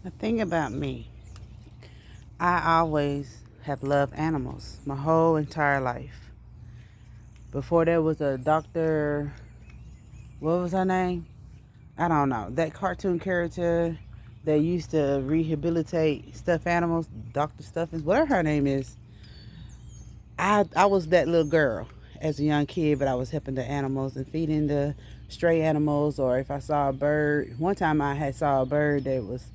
The thing about me, I always have loved animals my whole entire life. Before there was a doctor, what was her name? I don't know. That cartoon character that used to rehabilitate stuffed animals, Dr. Stuffins, whatever her name is. I was that little girl as a young kid, but I was helping the animals and feeding the stray animals. Or if I saw a bird, one time I had saw a bird that was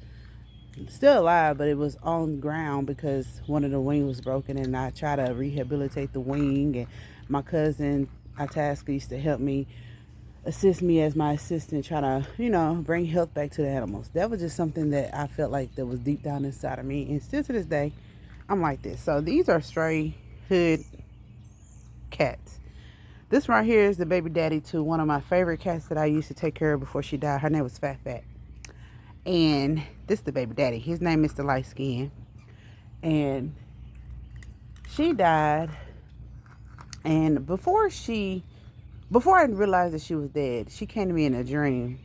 still alive, but it was on the ground because one of the wings was broken, and I tried to rehabilitate the wing. And my cousin Itasca used to help me, assist me as my assistant, try to bring health back to the animals. That was just something that I felt like that was deep down inside of me, and still to this day, I'm like this. So these are stray hood cats. This right here is the baby daddy to one of my favorite cats that I used to take care of before she died. Her name was Fat Fat. And this is the baby daddy. His name is the light skin. And she died. And before I realized that she was dead, she came to me in a dream.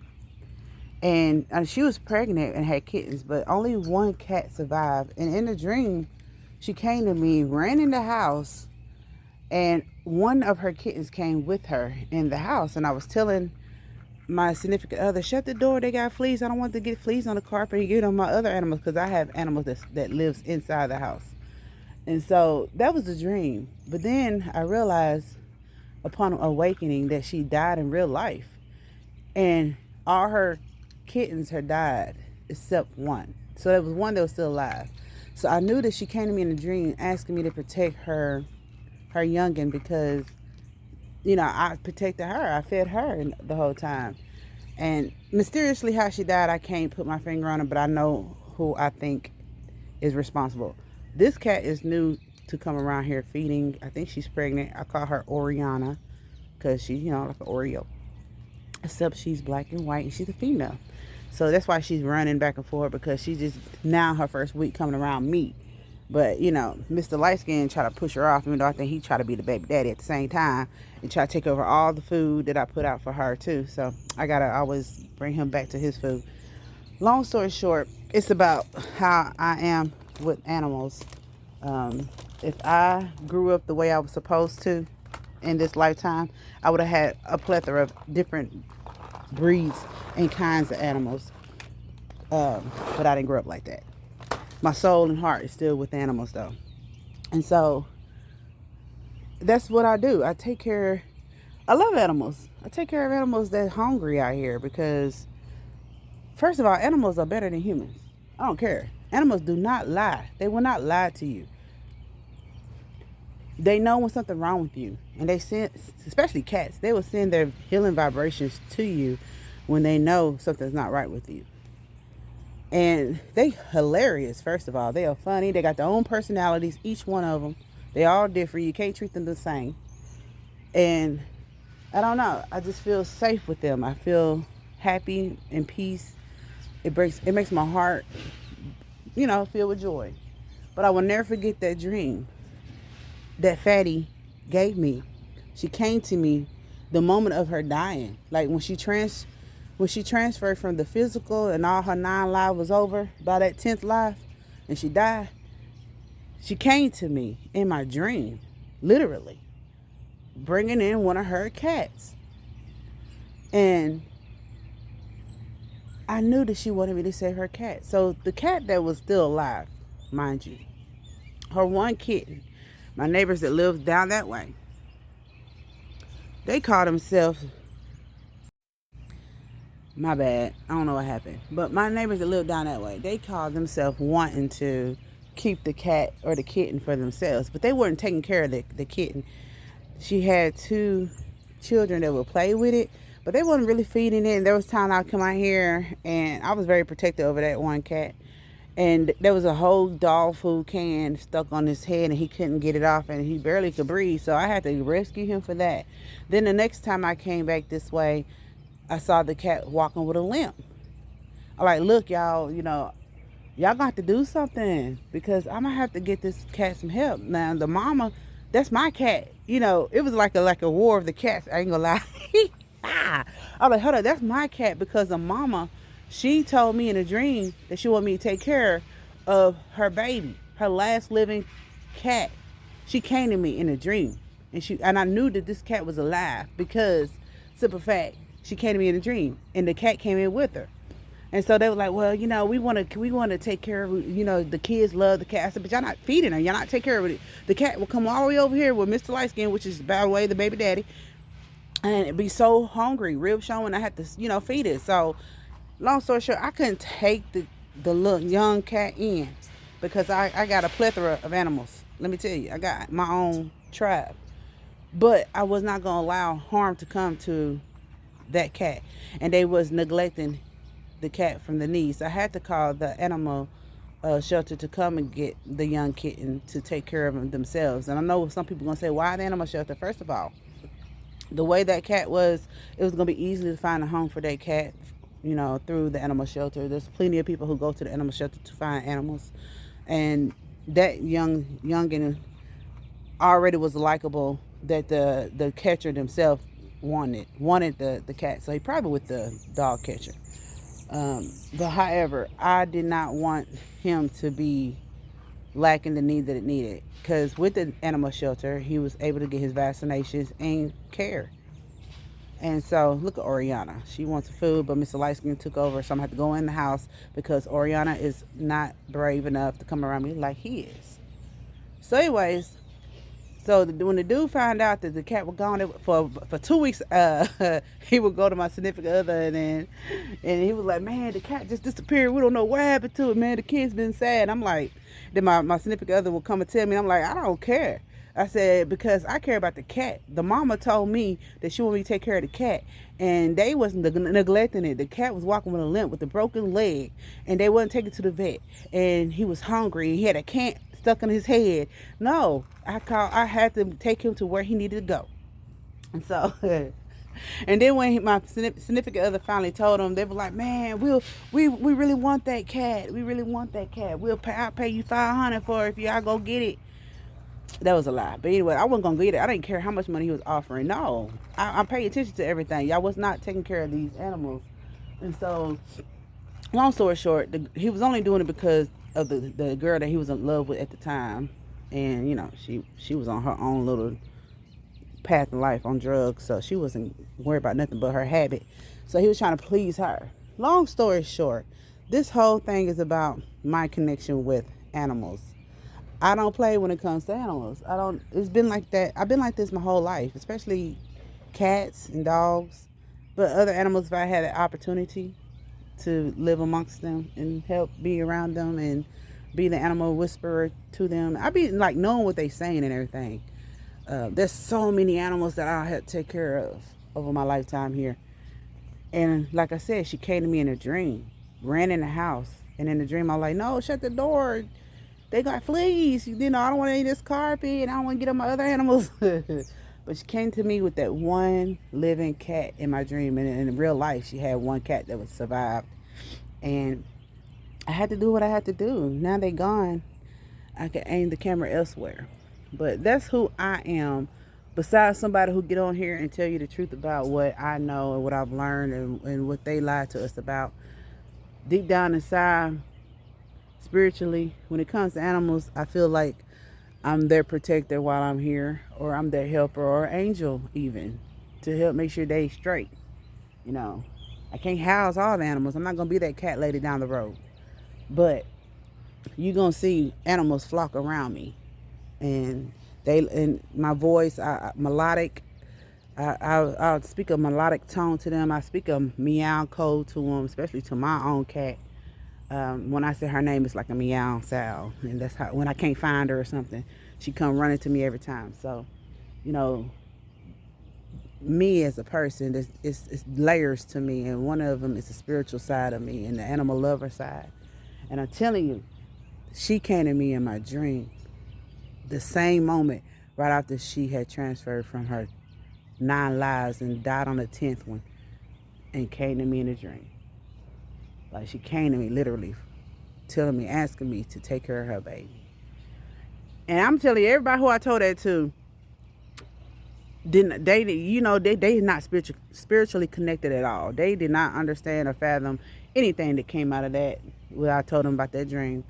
And she was pregnant and had kittens, but only one cat survived. And in the dream, she came to me, ran in the house, and one of her kittens came with her in the house. And I was telling my significant other, shut the door, they got fleas. I don't want to get fleas on the carpet and get on my other animals, because I have animals that lives inside the house. And so that was a dream. But then I realized upon awakening that she died in real life. And all her kittens had died except one. So there was one that was still alive. So I knew that she came to me in a dream asking me to protect her youngin, because I protected her. I fed her the whole time. And mysteriously, how she died, I can't put my finger on it, but I know who I think is responsible. This cat is new to come around here feeding. I think she's pregnant. I call her Oriana because she's, like an Oreo. Except she's black and white and she's a female. So that's why she's running back and forth, because she's just now her first week coming around me. But, Mr. Lightskin tried to push her off, even though I think he tried to be the baby daddy at the same time and try to take over all the food that I put out for her, too. So I got to always bring him back to his food. Long story short, it's about how I am with animals. If I grew up the way I was supposed to in this lifetime, I would have had a plethora of different breeds and kinds of animals. But I didn't grow up like that. My soul and heart is still with animals, though. And so that's what I do. I love animals. I take care of animals that's hungry out here, because first of all, animals are better than humans. I don't care. Animals do not lie. They will not lie to you. They know when something's wrong with you. And they send, especially cats, they will send their healing vibrations to you when they know something's not right with you. And they hilarious, first of all. They are funny. They got their own personalities, each one of them. They all different. You can't treat them the same. And I don't know. I just feel safe with them. I feel happy and peace. It makes my heart, feel with joy. But I will never forget that dream that Fatty gave me. She came to me the moment of her dying. Like when she transferred from the physical and all her 9 lives was over by that 10th life and she died, she came to me in my dream, literally, bringing in one of her cats. And I knew that she wanted me to save her cat. So the cat that was still alive, mind you, her one kitten, my neighbors that lived down that way, they called themselves, my bad, I don't know what happened, but my neighbors that lived down that way, they called themselves wanting to keep the cat or the kitten for themselves, but they weren't taking care of the kitten. She had 2 children that would play with it, but they wasn't really feeding it. And there was time I'd come out here, and I was very protective over that one cat. And there was a whole dog food can stuck on his head, and he couldn't get it off, and he barely could breathe. So I had to rescue him for that. Then the next time I came back this way, I saw the cat walking with a limp. I'm like, look, y'all, y'all got to do something, because I'm going to have to get this cat some help. Now, the mama, that's my cat. It was like a war of the cats. I ain't going to lie. I was like, hold on, that's my cat, because the mama She told me in a dream that she wanted me to take care of her baby, her last living cat. She came to me in a dream, and I knew that this cat was alive because, simple fact, she came to me in a dream, and the cat came in with her. And so they were like, well, we want to take care of, the kids love the cat. I said, but y'all not feeding her. Y'all not take care of it. The cat will come all the way over here with Mr. Lightskin, which is, by the way, the baby daddy, and it'd be so hungry, rib showing. I had to, feed it. So, long story short, I couldn't take the little young cat in because I got a plethora of animals. Let me tell you, I got my own tribe. But I was not going to allow harm to come to that cat. And they was neglecting the cat from the knees. I had to call the animal shelter to come and get the young kitten to take care of them themselves. And I know some people are going to say, why the animal shelter? First of all, the way that cat was, it was going to be easy to find a home for that cat, through the animal shelter. There's plenty of people who go to the animal shelter to find animals. And that youngin already was likable that the catcher themselves wanted the cat. So he probably with the dog catcher. But however, I did not want him to be lacking the need that it needed. Because with the animal shelter, he was able to get his vaccinations and care. And so, look at Oriana. She wants food, but Mr. Lightskin took over, so I'm going to have to go in the house because Oriana is not brave enough to come around me like he is. So, anyways, when the dude found out that the cat was gone for 2 weeks, he would go to my significant other, and he was like, man, the cat just disappeared. We don't know what happened to it, man. The kid's been sad. I'm like, then my significant other would come and tell me, I'm like, I don't care. I said, because I care about the cat. The mama told me that she wanted me to take care of the cat, and they wasn't neglecting it. The cat was walking with a limp with a broken leg, and they wouldn't take it to the vet, and he was hungry. He had a can stuck in his head. No, I had to take him to where he needed to go. And so, and then when my significant other finally told him, they were like, man, we really want that cat. We really want that cat. I'll pay you $500 for it if y'all go get it. That was a lie. But anyway, I wasn't going to get it. I didn't care how much money he was offering. No, I paid attention to everything. Y'all was not taking care of these animals. And so, long story short, he was only doing it because of the girl that he was in love with at the time. And, she was on her own little path in life on drugs. So she wasn't worried about nothing but her habit. So he was trying to please her. Long story short, this whole thing is about my connection with animals. I don't play when it comes to animals. It's been like that. I've been like this my whole life, especially cats and dogs. But other animals, if I had the opportunity to live amongst them and help be around them and be the animal whisperer to them, I'd be like knowing what they saying and everything. There's so many animals that I had to take care of over my lifetime here. And like I said, she came to me in a dream, ran in the house. And in the dream, I was like, no, shut the door. They got fleas. I don't want to eat this carpet, and I don't want to get on my other animals. But she came to me with that one living cat in my dream. And in real life, she had one cat that was survived. And I had to do what I had to do. Now they're gone. I can aim the camera elsewhere. But that's who I am. Besides somebody who get on here and tell you the truth about what I know and what I've learned and what they lied to us about. Deep down inside, spiritually, when it comes to animals, I feel like I'm their protector while I'm here, or I'm their helper or angel even, to help make sure they straight. I can't house all the animals. I'm not gonna be that cat lady down the road, but you're gonna see animals flock around me, and my voice, melodic. I'll speak a melodic tone to them. I speak a meow code to them, especially to my own cat. When I say her name, it's like a meow sound, and that's how, when I can't find her or something, she come running to me every time. So, me as a person, it's layers to me, and one of them is the spiritual side of me and the animal lover side. And I'm telling you, she came to me in my dream the same moment right after she had transferred from her 9 lives and died on the 10th one, and came to me in a dream. Like, she came to me literally telling me, asking me to take care of her baby. And I'm telling you, everybody who I told that to, didn't they you know they not spiritually connected at all. They did not understand or fathom anything that came out of that when I told them about that dream.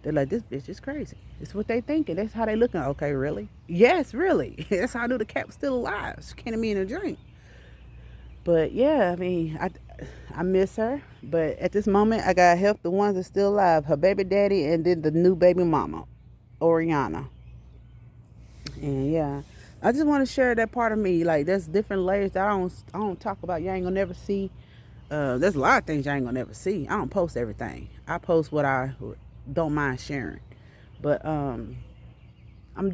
They're like, this bitch is crazy. It's what they thinking. That's how they looking. Okay, really? Yes, really. That's how I knew the cat was still alive. She came to me in a dream. But yeah, I mean, I miss her. But at this moment, I gotta help the ones that's still alive. Her baby daddy and then the new baby mama, Oriana. And yeah, I just want to share that part of me. Like there's different layers that I don't talk about. You ain't gonna never see. There's a lot of things you ain't gonna never see. I don't post everything. I post what I don't mind sharing. But I'm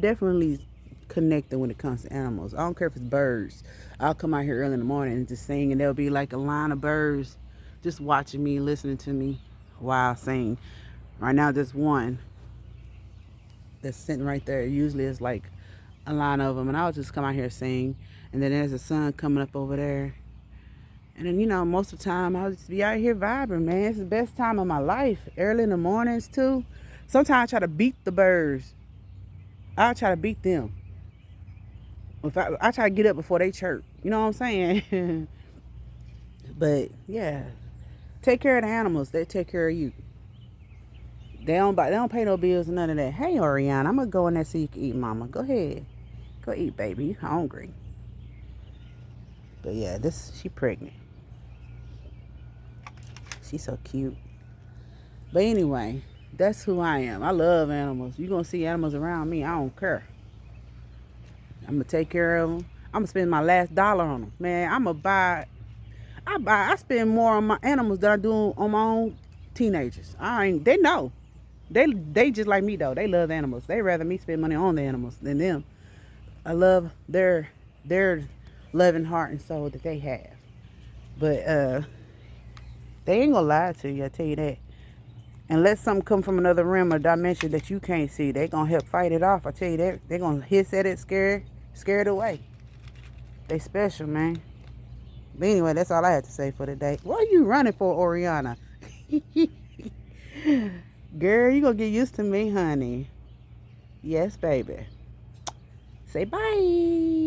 definitely connected when it comes to animals. I don't care if it's birds. I'll come out here early in the morning and just sing, and there'll be like a line of birds just watching me, listening to me while I sing. Right now, there's one that's sitting right there. Usually, it's like a line of them, and I'll just come out here and sing. And then there's the sun coming up over there. And then, most of the time, I'll just be out here vibing, man. It's the best time of my life. Early in the mornings, too. Sometimes I try to beat the birds. I'll try to beat them. If I try to get up before they chirp. You know what I'm saying? But, yeah. Take care of the animals. They take care of you. They don't pay no bills or none of that. Hey, Oriana, I'm going to go in there so you can eat, mama. Go ahead. Go eat, baby. You hungry. But, yeah, she pregnant. She's so cute. But anyway, that's who I am. I love animals. You're going to see animals around me. I don't care. I'm going to take care of them. I'm going to spend my last dollar on them. Man, I'm going to I spend more on my animals than I do on my own teenagers. They know. They just like me though. They love animals. They rather me spend money on the animals than them. I love their loving heart and soul that they have. But they ain't gonna lie to you, I tell you that. Unless something come from another realm or dimension that you can't see, they gonna help fight it off. I tell you that. They gonna hiss at it, scare it away. They special, man. But anyway, that's all I had to say for today. What are you running for, Oriana? Girl, you gonna get used to me, honey. Yes, baby. Say bye.